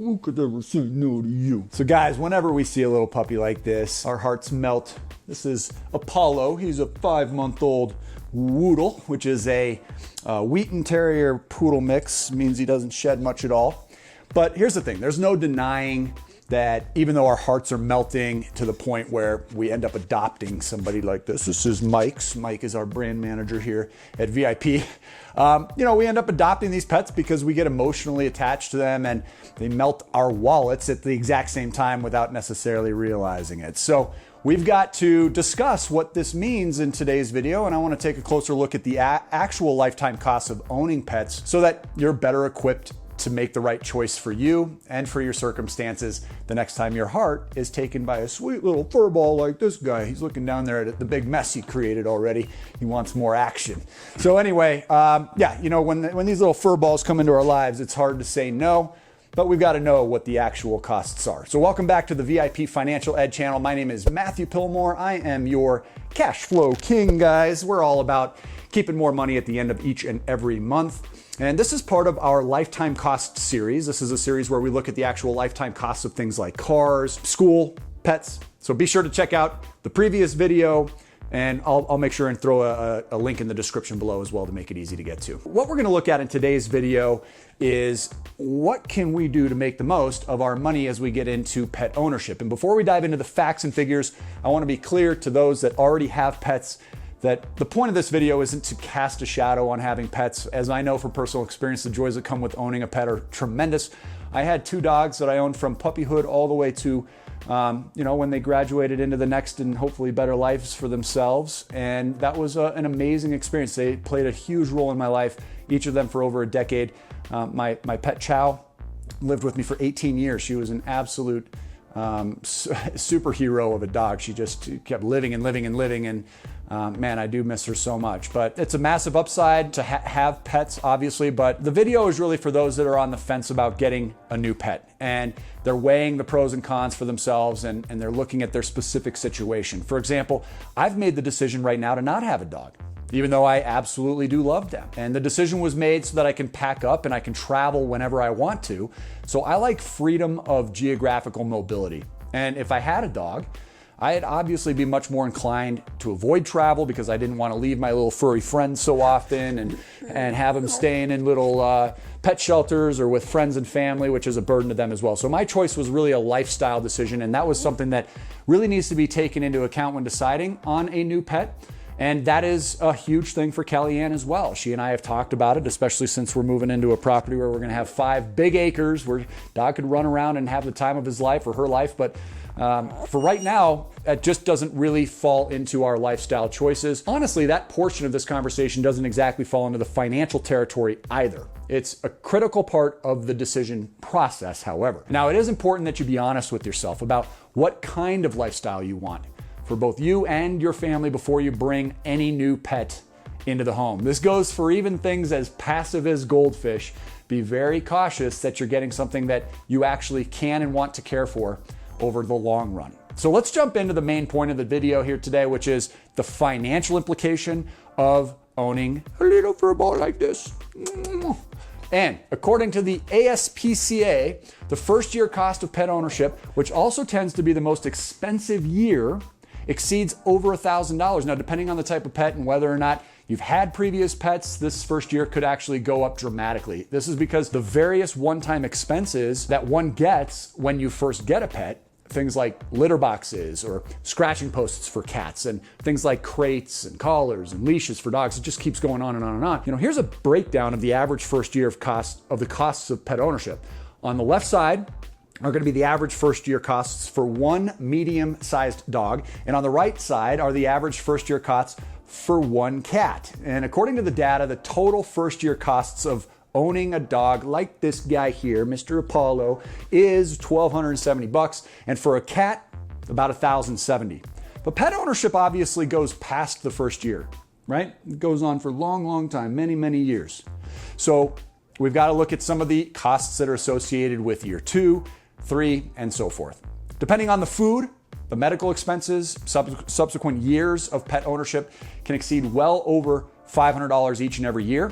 Who could ever say no to you? So guys, whenever we see a little puppy like this, our hearts melt. This is Apollo. He's a 5-month-old Woodle, which is a Wheaten Terrier Poodle mix. Means he doesn't shed much at all. But here's the thing, there's no denying that even though our hearts are melting to the point where we end up adopting somebody like this. This is Mike's. Mike is our brand manager here at VIP. You know, we end up adopting these pets because we get emotionally attached to them and they melt our wallets at the exact same time without necessarily realizing it. So we've got to discuss what this means in today's video, and I want to take a closer look at the actual lifetime costs of owning pets so that you're better equipped to make the right choice for you and for your circumstances the next time your heart is taken by a sweet little furball like this guy. He's looking down there at the big mess he created already. He wants more action. So anyway, yeah, you know, when these little furballs come into our lives, it's hard to say no, but we've got to know what the actual costs are. So welcome back to the VIP Financial Ed channel. My name is Matthew Pillmore. I am your cash flow king, guys. We're all about keeping more money at the end of each and every month. And this is part of our lifetime cost series. This is a series where we look at the actual lifetime costs of things like cars, school, pets. So be sure to check out the previous video, and I'll make sure and throw a link in the description below as well to make it easy to get to. What we're gonna look at in today's video is what can we do to make the most of our money as we get into pet ownership. And before we dive into the facts and figures, I wanna be clear to those that already have pets that the point of this video isn't to cast a shadow on having pets. As I know from personal experience, the joys that come with owning a pet are tremendous. I had 2 dogs that I owned from puppyhood all the way to, you know, when they graduated into the next and hopefully better lives for themselves. And that was an amazing experience. They played a huge role in my life, each of them for over a decade. My pet Chow lived with me for 18 years. She was an absolute superhero of a dog. She just kept living and living and living, and man, I do miss her so much. But it's a massive upside to have pets, obviously, but the video is really for those that are on the fence about getting a new pet, and they're weighing the pros and cons for themselves, and they're looking at their specific situation. For example, I've made the decision right now to not have a dog, even though I absolutely do love them. And the decision was made so that I can pack up and I can travel whenever I want to. So I like freedom of geographical mobility. And if I had a dog, I'd obviously be much more inclined to avoid travel because I didn't want to leave my little furry friends so often and have them staying in little pet shelters or with friends and family, which is a burden to them as well. So my choice was really a lifestyle decision, and that was something that really needs to be taken into account when deciding on a new pet. And that is a huge thing for Kellyanne as well. She and I have talked about it, especially since we're moving into a property where we're gonna have 5 big acres where dog could run around and have the time of his life or her life. But for right now, it just doesn't really fall into our lifestyle choices. Honestly, that portion of this conversation doesn't exactly fall into the financial territory either. It's a critical part of the decision process, however. Now, it is important that you be honest with yourself about what kind of lifestyle you want for both you and your family before you bring any new pet into the home. This goes for even things as passive as goldfish. Be very cautious that you're getting something that you actually can and want to care for over the long run. So let's jump into the main point of the video here today, which is the financial implication of owning a little furball like this. And according to the ASPCA, the first year cost of pet ownership, which also tends to be the most expensive year, exceeds over $1,000. Now, depending on the type of pet and whether or not you've had previous pets, this first year could actually go up dramatically. This is because the various one-time expenses that one gets when you first get a pet, things like litter boxes or scratching posts for cats and things like crates and collars and leashes for dogs, it just keeps going on and on and on. You know, here's a breakdown of the average first year of the costs of pet ownership. On the left side are going to be the average first year costs for one medium-sized dog. And on the right side are the average first year costs for one cat. And according to the data, the total first year costs of owning a dog like this guy here, Mr. Apollo, is $1,270. And for a cat, about $1,070. But pet ownership obviously goes past the first year, right? It goes on for a long, long time, many, many years. So we've got to look at some of the costs that are associated with year 2, 3, and so forth. Depending on the food, the medical expenses, subsequent years of pet ownership can exceed well over $500 each and every year.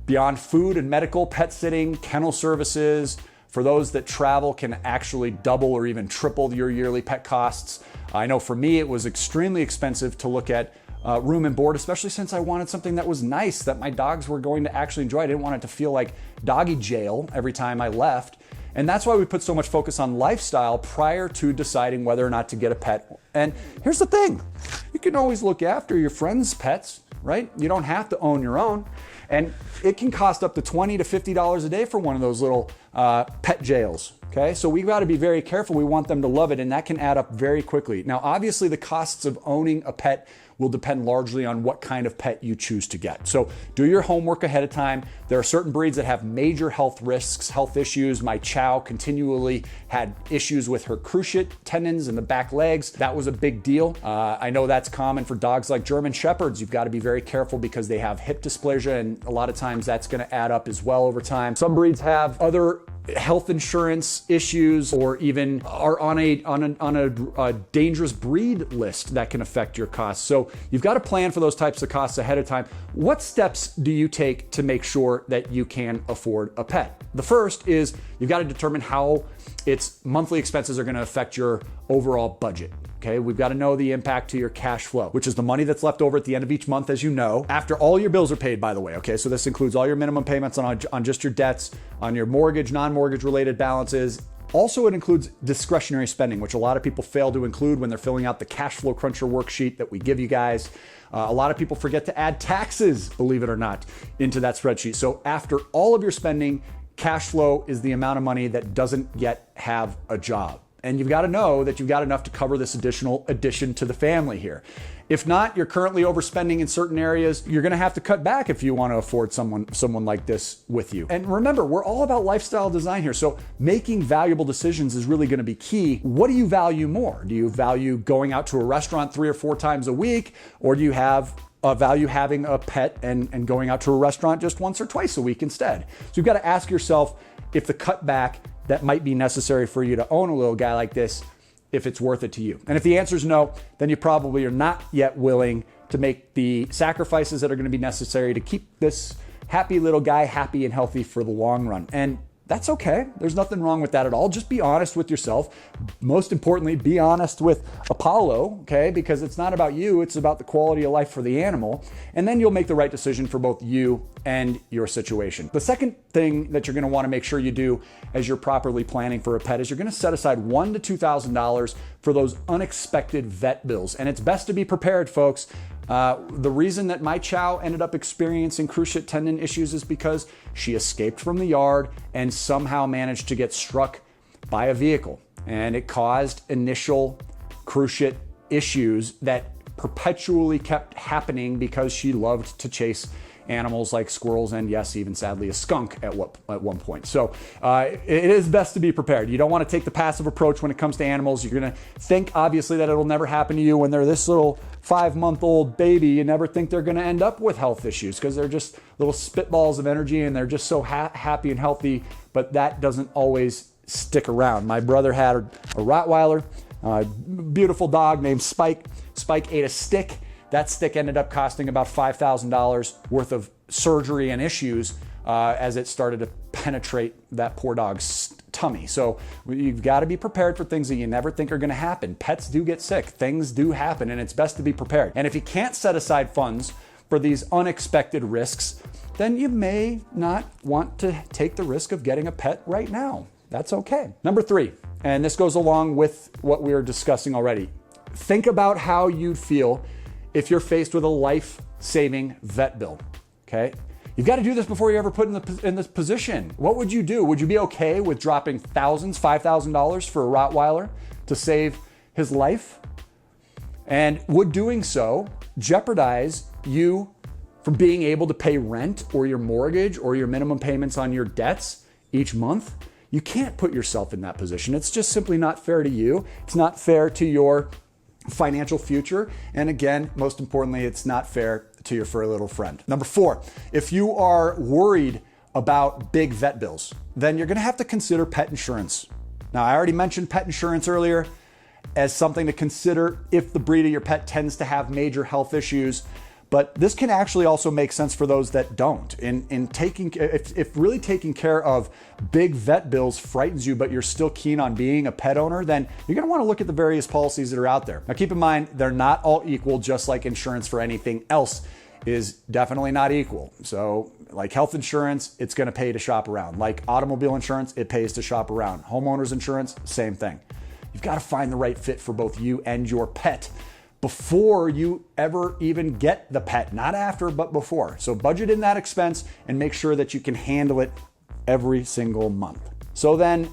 Beyond food and medical, pet sitting, kennel services, for those that travel can actually double or even triple your yearly pet costs. I know for me, it was extremely expensive to look at room and board, especially since I wanted something that was nice, that my dogs were going to actually enjoy. I didn't want it to feel like doggy jail every time I left. And that's why we put so much focus on lifestyle prior to deciding whether or not to get a pet. And here's the thing, you can always look after your friends' pets, right? You don't have to own your own. And it can cost up to $20 to $50 a day for one of those little pet jails. Okay, so we've got to be very careful. We want them to love it, and that can add up very quickly. Now, obviously, the costs of owning a pet will depend largely on what kind of pet you choose to get. So do your homework ahead of time. There are certain breeds that have major health risks, health issues. My Chow continually had issues with her cruciate tendons in the back legs. That was a big deal. I know that's common for dogs like German Shepherds. You've got to be very careful because they have hip dysplasia, and a lot of times that's going to add up as well over time. Some breeds have other health insurance issues, or even are on a dangerous breed list that can affect your costs. So you've got to plan for those types of costs ahead of time. What steps do you take to make sure that you can afford a pet? The first is you've got to determine how its monthly expenses are going to affect your overall budget. Okay, we've got to know the impact to your cash flow, which is the money that's left over at the end of each month, as you know, after all your bills are paid, by the way. Okay, so this includes all your minimum payments on just your debts, on your mortgage, non-mortgage related balances. Also, it includes discretionary spending, which a lot of people fail to include when they're filling out the cash flow cruncher worksheet that we give you guys. A lot of people forget to add taxes, believe it or not, into that spreadsheet. So after all of your spending, cash flow is the amount of money that doesn't yet have a job. And you've got to know that you've got enough to cover this additional addition to the family here. If not, you're currently overspending in certain areas. You're going to have to cut back if you want to afford someone like this with you. And remember, we're all about lifestyle design here. So making valuable decisions is really going to be key. What do you value more? Do you value going out to a restaurant 3 or 4 times a week? Or do you have value having a pet and going out to a restaurant just once or twice a week instead? So you've got to ask yourself if the cutback that might be necessary for you to own a little guy like this, if it's worth it to you. And if the answer is no, then you probably are not yet willing to make the sacrifices that are going to be necessary to keep this happy little guy happy and healthy for the long run. And that's okay. There's nothing wrong with that at all. Just be honest with yourself. Most importantly, be honest with Apollo, okay? Because it's not about you, it's about the quality of life for the animal. And then you'll make the right decision for both you and your situation. The second thing that you're gonna wanna make sure you do as you're properly planning for a pet is you're gonna set aside $1,000 to $2,000 for those unexpected vet bills. And it's best to be prepared, folks. The reason that my Chow ended up experiencing cruciate tendon issues is because she escaped from the yard and somehow managed to get struck by a vehicle. And it caused initial cruciate issues that perpetually kept happening because she loved to chase animals like squirrels and, yes, even sadly a skunk at one point. So it is best to be prepared. You don't want to take the passive approach when it comes to animals. You're going to think, obviously, that it'll never happen to you when they're this little 5-month-old baby. You never think they're going to end up with health issues because they're just little spitballs of energy and they're just so happy and healthy, but that doesn't always stick around. My brother had a Rottweiler, a beautiful dog named Spike. Spike ate a stick. That stick ended up costing about $5,000 worth of surgery and issues as it started to penetrate that poor dog's tummy. So you've got to be prepared for things that you never think are going to happen. Pets do get sick. Things do happen, and it's best to be prepared. And if you can't set aside funds for these unexpected risks, then you may not want to take the risk of getting a pet right now. That's okay. Number 3, and this goes along with what we were discussing already. Think about how you'd feel if you're faced with a life-saving vet bill, okay? You've got to do this before you're ever put in this position. What would you do? Would you be okay with dropping thousands, $5,000 for a Rottweiler to save his life? And would doing so jeopardize you from being able to pay rent or your mortgage or your minimum payments on your debts each month? You can't put yourself in that position. It's just simply not fair to you. It's not fair to your financial future. And again, most importantly, it's not fair to your furry little friend. Number 4, if you are worried about big vet bills, then you're gonna have to consider pet insurance. Now, I already mentioned pet insurance earlier as something to consider if the breed of your pet tends to have major health issues, But this can actually also make sense for those that don't. In taking, if really taking care of big vet bills frightens you, but you're still keen on being a pet owner, then you're gonna wanna look at the various policies that are out there. Now keep in mind, they're not all equal, just like insurance for anything else is definitely not equal. So like health insurance, it's gonna pay to shop around. Like automobile insurance, it pays to shop around. Homeowners insurance, same thing. You've gotta find the right fit for both you and your pet before you ever even get the pet, not after, but before. So budget in that expense and make sure that you can handle it every single month. So then,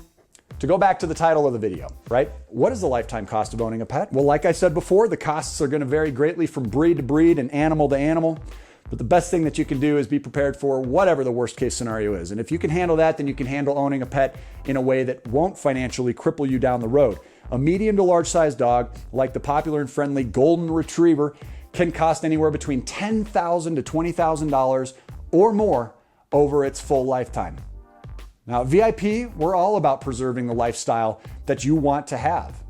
to go back to the title of the video, right? What is the lifetime cost of owning a pet? Well, like I said before, the costs are gonna vary greatly from breed to breed and animal to animal. But the best thing that you can do is be prepared for whatever the worst case scenario is. And if you can handle that, then you can handle owning a pet in a way that won't financially cripple you down the road. A medium to large size dog, like the popular and friendly Golden Retriever, can cost anywhere between $10,000 to $20,000 or more over its full lifetime. Now, at VIP, we're all about preserving the lifestyle that you want to have.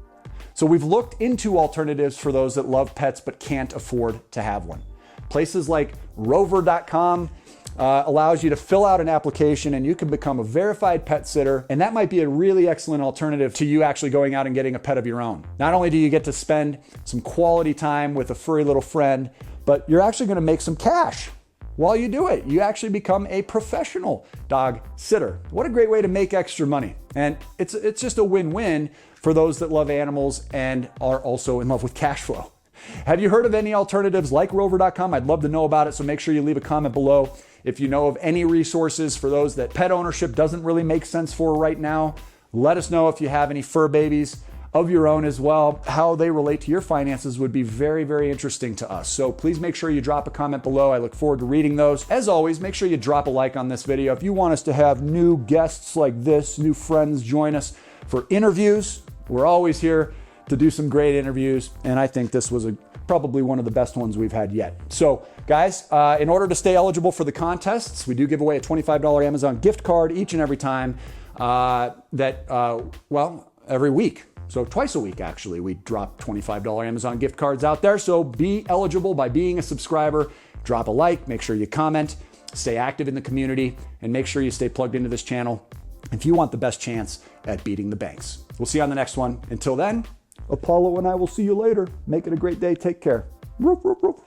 So we've looked into alternatives for those that love pets but can't afford to have one. Places like rover.com allows you to fill out an application and you can become a verified pet sitter. And that might be a really excellent alternative to you actually going out and getting a pet of your own. Not only do you get to spend some quality time with a furry little friend, but you're actually gonna make some cash while you do it. You actually become a professional dog sitter. What a great way to make extra money. And it's just a win-win for those that love animals and are also in love with cash flow. Have you heard of any alternatives like rover.com? I'd love to know about it, so make sure you leave a comment below. If you know of any resources for those that pet ownership doesn't really make sense for right now, let us know. If you have any fur babies of your own as well, how they relate to your finances would be very, very interesting to us. So please make sure you drop a comment below. I look forward to reading those. As always, make sure you drop a like on this video. If you want us to have new guests like this, new friends join us for interviews, we're always here to do some great interviews, and I think this was probably one of the best ones we've had yet. So guys, in order to stay eligible for the contests, we do give away a $25 Amazon gift card each and every time every week. So twice a week, actually, we drop $25 Amazon gift cards out there. So be eligible by being a subscriber. Drop a like, make sure you comment, stay active in the community, and make sure you stay plugged into this channel if you want the best chance at beating the banks. We'll see you on the next one. Until then, Apollo and I will see you later. Make it a great day. Take care. Roof, roof, roof.